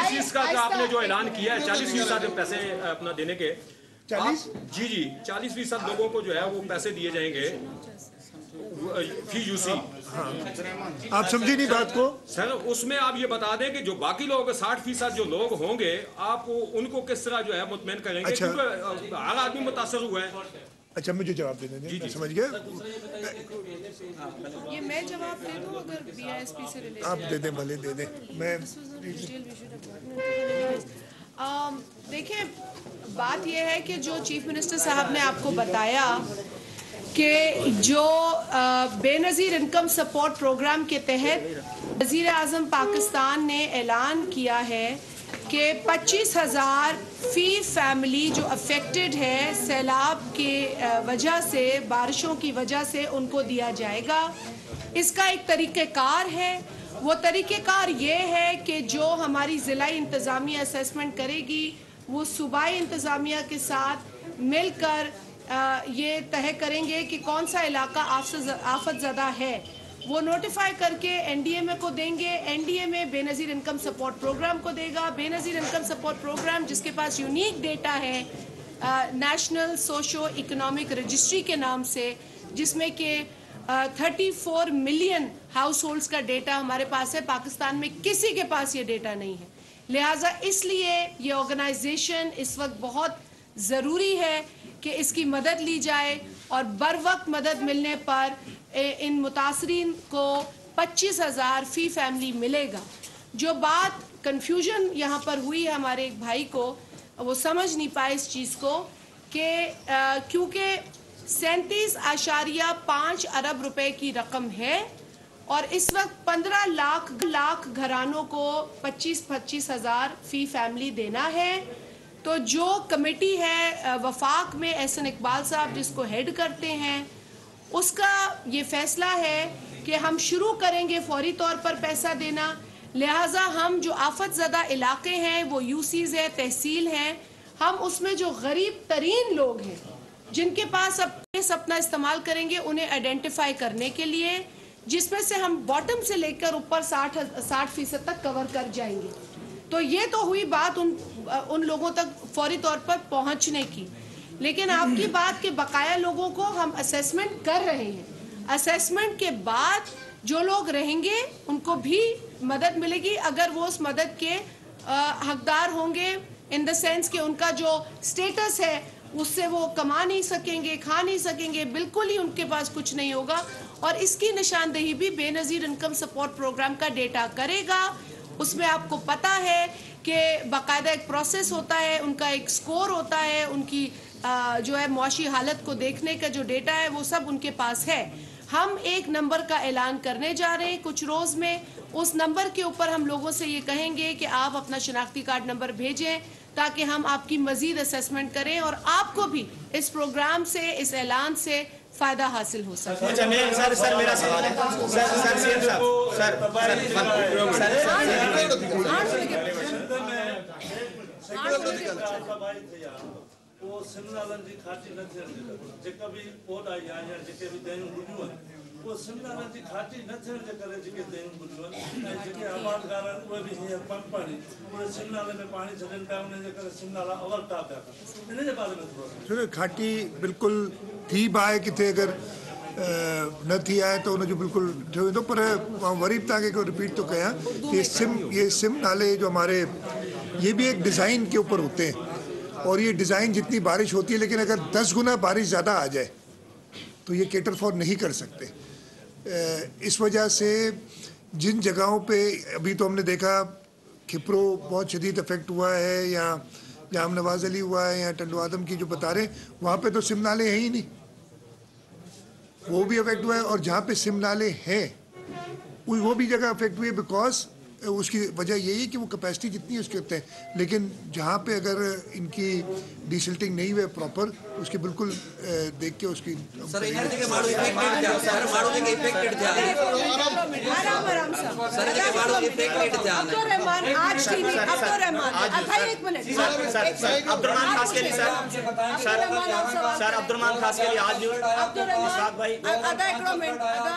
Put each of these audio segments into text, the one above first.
40% का जो आपने जो ऐलान किया है, 40% पैसे अपना देने के, 40 जी 40% लोगों को जो है वो पैसे दिए जाएंगे फी यूसी। हाँ, आप समझे नहीं बात को सर। उसमें आप ये बता दें कि जो बाकी लोग 60% जो लोग होंगे, आप उनको किस तरह जो है मुतमईन करेंगे? अच्छा। क्योंकि हर आदमी मुतासर हुआ है। अच्छा, मुझे जवाब देने दें, मैं समझ गया। ये मैं जवाब दे दूं अगर बीआईएसपी से रिलेटेड? आप दे दें, भले दे दें। मैं देखिए, बात यह है कि जो चीफ मिनिस्टर साहब ने आपको बताया कि जो बेनज़ीर इनकम सपोर्ट प्रोग्राम के तहत वज़ीर आज़म पाकिस्तान ने ऐलान किया है कि 25,000 फ़ी फैमिली जो अफेक्टेड है सैलाब के वजह से, बारिशों की वजह से, उनको दिया जाएगा। इसका एक तरीक़ेकार है। वो तरीक़ेकार ये है कि जो हमारी ज़िलाई इंतज़ामिया असेसमेंट करेगी, वो सूबाई इंतज़ामिया के साथ मिलकर ये तय करेंगे कि कौन सा इलाका आफत ज़दा है। वो नोटिफाई करके एनडीएमए को देंगे, NDMA Benazir income support programme को देगा। बेनज़ीर इनकम सपोर्ट प्रोग्राम जिसके पास यूनिक डेटा है नेशनल सोशो इकोनॉमिक रजिस्ट्री के नाम से, जिसमें कि 34 मिलियन हाउस होल्ड्स का डेटा हमारे पास है। पाकिस्तान में किसी के पास ये डेटा नहीं है। लिहाजा इसलिए ये ऑर्गेनाइजेशन इस वक्त बहुत ज़रूरी है कि इसकी मदद ली जाए और बर वक्त मदद मिलने पर इन मुतासरीन को 25,000 फ़ी फैमिली मिलेगा। जो बात कन्फ्यूजन यहाँ पर हुई है हमारे एक भाई को, वो समझ नहीं पाए इस चीज़ को कि क्योंकि 37.5 अरब रुपए की रकम है और इस वक्त 15 लाख घरानों को 25,000 फ़ी फैमिली देना है। तो जो कमेटी है वफाक में एहसन इकबाल साहब जिसको हेड करते हैं, उसका ये फैसला है कि हम शुरू करेंगे फौरी तौर पर पैसा देना। लिहाजा हम जो आफत ज़दा इलाके हैं, वो यूसीज़ है, तहसील हैं, हम उसमें जो गरीब तरीन लोग हैं जिनके पास अपना इस्तेमाल करेंगे, उन्हें आइडेंटिफाई करने के लिए, जिसमें से हम बॉटम से लेकर ऊपर 60% तक कवर कर जाएंगे। तो ये तो हुई बात उन लोगों तक फौरी तौर पर पहुंचने की। लेकिन आपकी बात के बकाया लोगों को हम असेसमेंट कर रहे हैं। असेसमेंट के बाद जो लोग रहेंगे उनको भी मदद मिलेगी अगर वो उस मदद के हकदार होंगे, इन द सेंस कि उनका जो स्टेटस है उससे वो कमा नहीं सकेंगे, खा नहीं सकेंगे, बिल्कुल ही उनके पास कुछ नहीं होगा। और इसकी निशानदेही भी बेनज़ीर इनकम सपोर्ट प्रोग्राम का डेटा करेगा। उसमें आपको पता है कि बाकायदा एक प्रोसेस होता है, उनका एक स्कोर होता है, उनकी जो है मुआशी हालत को देखने का जो डेटा है वो सब उनके पास है। हम एक नंबर का ऐलान करने जा रहे हैं कुछ रोज़ में। उस नंबर के ऊपर हम लोगों से ये कहेंगे कि आप अपना शनाख्ती कार्ड नंबर भेजें ताकि हम आपकी मज़ीद असेसमेंट करें और आपको भी इस प्रोग्राम से, इस ऐलान से फ़ायदा हासिल हो सके। अच्छा, सर मेरा सवाल है वो सिमनालन जी खाटी न थियण जे करे जेका भी पोड आई या जेके भी दयूं बुलियूं आहिनि, वो सिमनालन जी खाटी न थियण जे करे जेके दयूं बुलियूं आहिनि ऐं जेके आबादगार आहिनि उहे बि हीअं पंप पाणी उहे सिमनाले में पाणी छॾनि पिया, उन जे करे सिमनाला अवरता पिया। इन जे बारे में थोरो सुनो, खाटी बिल्कुल थी बाए किथे अगर न थी आहे तो उनजो बिल्कुल थियो वेंदो। पर वरी तव्हांखे को रिपीट तो कयां कि ये सिम नाले जो हमारे ये भी एक डिज़ाइन के ऊपर होते हैं और ये डिज़ाइन जितनी बारिश होती है, लेकिन अगर 10 गुना बारिश ज़्यादा आ जाए तो ये केटर फॉर नहीं कर सकते। इस वजह से जिन जगहों पे अभी तो हमने देखा खिपरो बहुत शदीद इफेक्ट हुआ है, या जाम नवाज अली हुआ है, या टंडो आदम की जो बता रहे हैं वहाँ पे तो सिम नाले हैं ही नहीं, वो भी अफेक्ट हुआ है। और जहाँ पे सिम नाले हैं वो भी जगह अफेक्ट हुई है, बिकॉज उसकी वजह यही है कि वो कैपेसिटी जितनी है उसके होते हैं, लेकिन जहाँ पे अगर इनकी डिसिल्टिंग नहीं हुई प्रॉपर, उसकी बिल्कुल देख के उसकी सर एनर्जी के माड़ो इफेक्टेड जा सर माड़ो के इफेक्टेड जा आराम सर के माड़ो इफेक्टेड जा अब्दुल रहमान आज की नहीं, अब्दुल रहमान अथा एक मिनट सर अब्दुर्रहमान खास के लिए सर अब्दुर्रहमान खास के लिए आज अब्दुल रहमान भाई आधा एक मिनट, आधा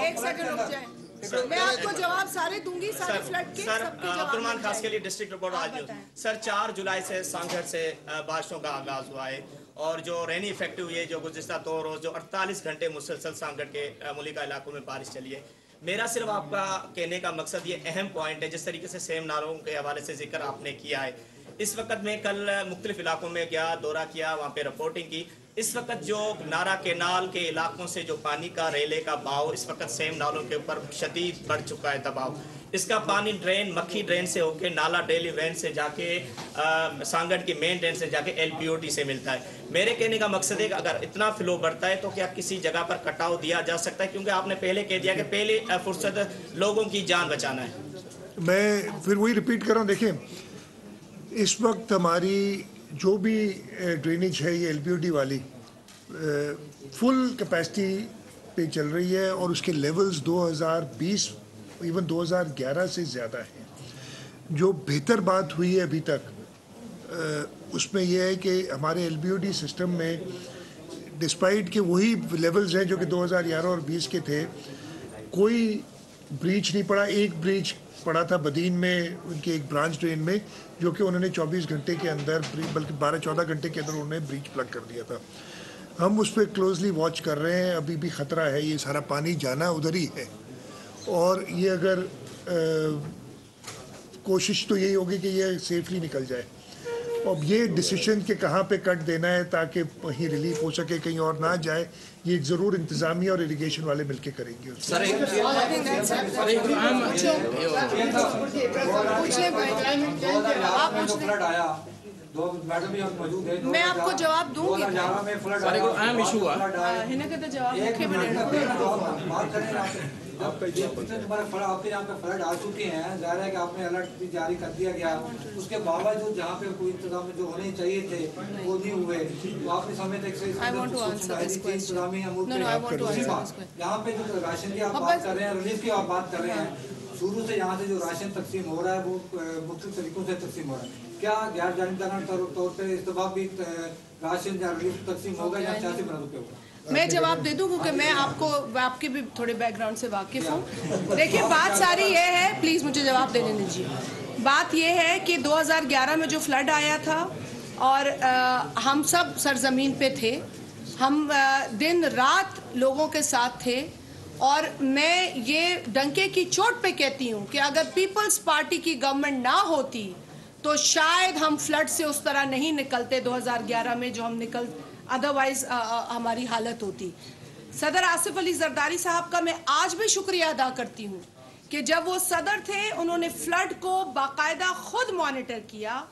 एक सेकंड रुक जाए। मैं आपको जवाब सारे दूंगी, सारे फ्लड के सर सबके जवाब अब्दुलरहमान मिल खास के जाएंगे। लिए डिस्ट्रिक्ट रिपोर्ट आप आज न्यूज़। बताएं। सर 4 जुलाई से सांगढ़ से बारिशों का आगाज हुआ है और जो रेनी इफेक्टिव हुई है, जो गुज़िश्ता 2 रोज जो 48 घंटे मुसलसल सांगढ़ के मुलिका इलाकों में बारिश चली है। मेरा सिर्फ आपका कहने का मकसद ये अहम पॉइंट है, जिस तरीके से सेम नालों के हवाले से जिक्र आपने किया है। इस वक्त मैं कल मुख्तलिफ इलाकों में गया, दौरा किया, वहाँ पे रिपोर्टिंग की। इस वक्त जो नारा केनाल के इलाकों से जो पानी का रेले का बहाव इस वक्त सेम नालों के ऊपर शदीद बढ़ चुका है दबाव। इसका पानी ड्रेन मक्खी ड्रेन से होके नाला डेली ड्रेन से जाके सांगढ़ की मेन ड्रेन से जाके LPOT से मिलता है। मेरे कहने का मकसद है कि अगर इतना फ्लो बढ़ता है तो क्या किसी जगह पर कटाव दिया जा सकता है, क्योंकि आपने पहले कह दिया कि पहले फुर्सत लोगों की जान बचाना है। मैं फिर वही रिपीट कर रहा हूँ, देखें इस वक्त हमारी जो भी ड्रेनेज है ये LPOT वाली फुल कैपेसिटी पे चल रही है और उसके लेवल्स 2020 इवन 2011 से ज़्यादा हैं। जो बेहतर बात हुई है अभी तक उसमें यह है कि हमारे LPOT सिस्टम में डिस्पाइट के वही लेवल्स हैं जो कि 2011 और 20 के थे, कोई ब्रीच नहीं पड़ा। एक ब्रीच पड़ा था बदीन में, उनके एक ब्रांच ड्रेन में, जो कि उन्होंने 24 घंटे के अंदर बल्कि 12-14 घंटे के अंदर उन्होंने ब्रीच प्लग कर दिया था। हम उस पर क्लोजली वॉच कर रहे हैं, अभी भी ख़तरा है, ये सारा पानी जाना उधर ही है और ये अगर कोशिश तो यही होगी कि ये सेफली निकल जाए। अब ये डिसीजन के कहाँ पे कट देना है ताकि कहीं रिलीफ हो सके, कहीं और ना जाए, ये ज़रूर इंतज़ामिया और इरिगेशन वाले मिलके करेंगे। सर मैं आपको जवाब दूंगी। अहम इशू हुआ हिना का तो जवाब मुख्य आपके यहाँ पे फ्लड आ चुके हैं, जाहिर है कि आपने अलर्ट भी जारी कर दिया गया, उसके बावजूद जहाँ पे कोई इंतजाम जो होने चाहिए थे वो नहीं हुए, तो आपने समय तक से यहाँ पे जो राशन की आप बात कर रहे हैं, रिलीफ की आप बात कर रहे हैं, शुरू से यहाँ से जो राशन तकसीम हो रहा है वो मुख्तलिफ तरीकों से तकसीम हो रहा है। क्या गैर जानिबदाराना तौर पर इस दफा भी राशन या रिलीफ तकसीम होगा या सियासी बुनियादों पे होगा? मैं जवाब दे दूं क्योंकि मैं आपके भी थोड़े बैकग्राउंड से वाकिफ हूँ। देखिए बात सारी ये है, प्लीज़ मुझे जवाब देने दीजिए। बात ये है कि 2011 में जो फ्लड आया था और हम सब सरजमीन पे थे, हम दिन रात लोगों के साथ थे और मैं ये डंके की चोट पे कहती हूँ कि अगर पीपल्स पार्टी की गवर्नमेंट ना होती तो शायद हम फ्लड से उस तरह नहीं निकलते 2011 में जो हम निकल, अदरवाइज हमारी हालत होती। सदर आसिफ अली जरदारी साहब का मैं आज भी शुक्रिया अदा करती हूँ कि जब वो सदर थे उन्होंने फ्लड को बाकायदा खुद मॉनिटर किया।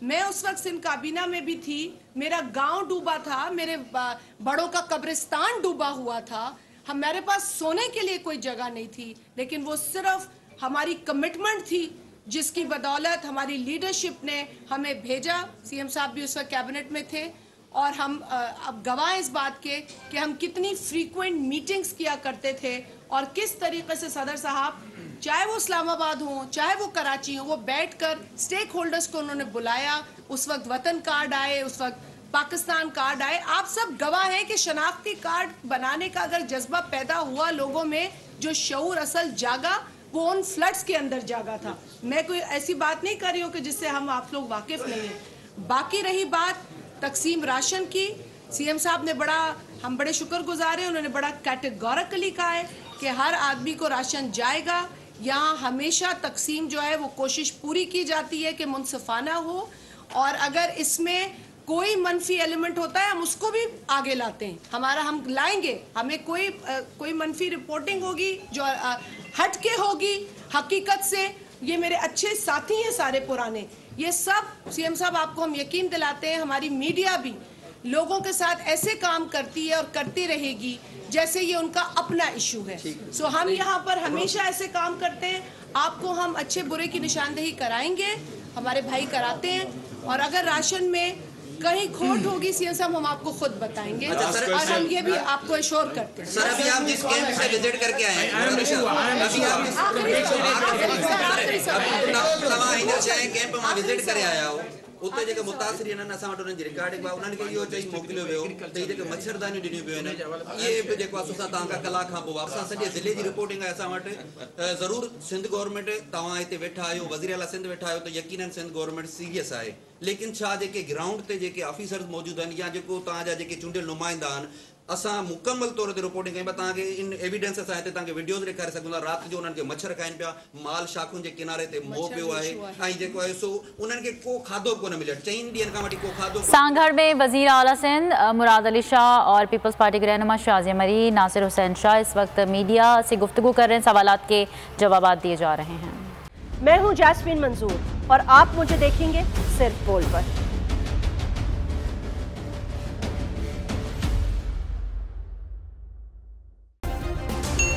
मैं उस वक्त सिंध काबीना में भी थी, मेरा गांव डूबा था, मेरे बड़ों का कब्रिस्तान डूबा हुआ था, हमारे पास सोने के लिए कोई जगह नहीं थी, लेकिन वो सिर्फ हमारी कमिटमेंट थी जिसकी बदौलत हमारी लीडरशिप ने हमें भेजा। सीएम साहब भी उस वक्त कैबिनेट में थे और हम अब गवाह इस बात के कि हम कितनी फ्रीक्वेंट मीटिंग्स किया करते थे और किस तरीके से सदर साहब, चाहे वो इस्लामाबाद हो चाहे वो कराची हो, वो बैठकर स्टेक होल्डर्स को उन्होंने बुलाया। उस वक्त वतन कार्ड आए, उस वक्त पाकिस्तान कार्ड आए। आप सब गवाह हैं कि शनाख्ती कार्ड बनाने का अगर जज्बा पैदा हुआ लोगों में, जो शऊर असल जागा, वो उन फ्लड्स के अंदर जागा था। मैं कोई ऐसी बात नहीं कर रही हूँ कि जिससे हम आप लोग वाकिफ नहीं हैं। बाकी रही बात तकसीम राशन की, सीएम साहब ने हम बड़े शुक्रगुजार हैं, उन्होंने बड़ा कैटेगोरिकली कहा है कि हर आदमी को राशन जाएगा। यहाँ हमेशा तकसीम जो है वो कोशिश पूरी की जाती है कि मुनसिफाना हो और अगर इसमें कोई मनफी एलिमेंट होता है हम उसको भी आगे लाते हैं। हम लाएंगे, हमें कोई मनफी रिपोर्टिंग होगी जो हट के होगी हकीकत से। ये मेरे अच्छे साथी हैं सारे पुराने, ये सब सीएम साहब आपको हम यकीन दिलाते हैं, हमारी मीडिया भी लोगों के साथ ऐसे काम करती है और करती रहेगी जैसे ये उनका अपना इशू है। सो हम यहाँ पर हमेशा ऐसे काम करते हैं। आपको हम अच्छे बुरे की निशानदेही कराएंगे, हमारे भाई कराते हैं, और अगर राशन में कहीं खोट होगी सीएम साहब हम आपको खुद बताएंगे और हम ये भी आपको एश्योर करते हैं। सर अभी आप जिस कैंप से विजिट करके आए हैं, जंहिं कैंप मां विज़िट करे आया हो उते जेके मुतासिरीन आहिनि असां वटि उन्हनि जी रिकॉर्डिंग आहे उन्हनि खे इहो चई मोकिलियो वियो त हीअ जेके मच्छरदानियूं ॾिनियूं पियूं आहिनि इहे बि जेको आहे असां तव्हां खां कलाक खां पोइ असां सॼे ज़िले जी रिपोर्टिंग आहे असां वटि ज़रूरु सिंध गवर्नमेंट तव्हां हिते वेठा आहियो वज़ीर आला सिंध वेठा आहियो त यकीनन सिंध गवर्नमेंट सीरियस आहे लेकिन छा जेके ग्राउंड ते जेके ऑफिसर्स मौजूदु आहिनि या जेको तव्हांजा जेके चूंडियल नुमाइंदा आहिनि असां मुकम्मल तौर ते रिपोर्टिंग कयूं तव्हांखे इन एविडेंस सां हिते तव्हांखे वीडियोज़ ॾेखारे सघूं था राति जो उन्हनि खे मच्छर खाइनि पिया माल शाखुनि जे किनारे ते मोह पियो आहे ऐं जेको आहे सो उन्हनि खे को खाधो कोन मिलियो 4 ॾींहंनि खां वठी को खाधो। सांगड़ में वजीर आला सिंध मुराद अली शाह और पीपल्स पार्टी के रहनुमा शाजिया मरी नासिर हुसैन शाह इस वक्त मीडिया से गुफ्तगू कर रहे हैं, सवालात के जवाब दिए जा रहे हैं। मैं हूं जैस्मीन मंजूर और आप मुझे देखेंगे सिर्फ बोल पर।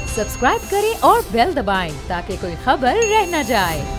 सब्सक्राइब करें और बेल दबाएं ताकि कोई खबर रह न जाए।